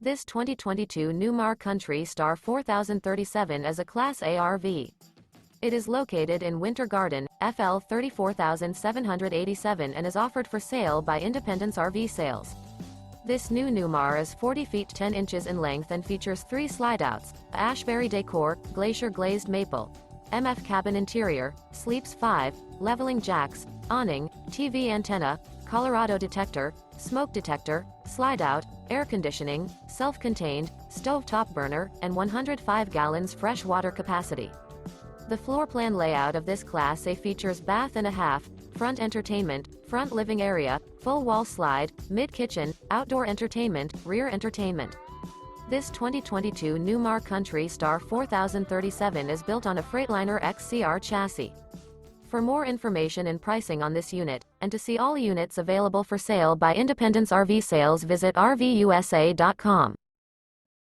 This 2022 Newmar Kountry Star 4037 is a Class A RV. It is located in Winter Garden, FL 34787 and is offered for sale by Independence RV Sales. This new Newmar is 40 feet 10 inches in length and features 3 slideouts, Ashbury Decor, Glacier Glazed Maple, MF cabin interior, sleeps 5, leveling jacks, awning, TV antenna, Colorado Detector, smoke detector, slideout, air conditioning, self-contained, stovetop burner, and 105 gallons fresh water capacity. The floor plan layout of this Class A features bath and a half, front entertainment, front living area, full wall slide, mid-kitchen, outdoor entertainment, rear entertainment. This 2022 Newmar Kountry Star 4037 is built on a Freightliner XCR chassis. For more information and pricing on this unit, and to see all units available for sale by Independence RV Sales, visit RVUSA.com.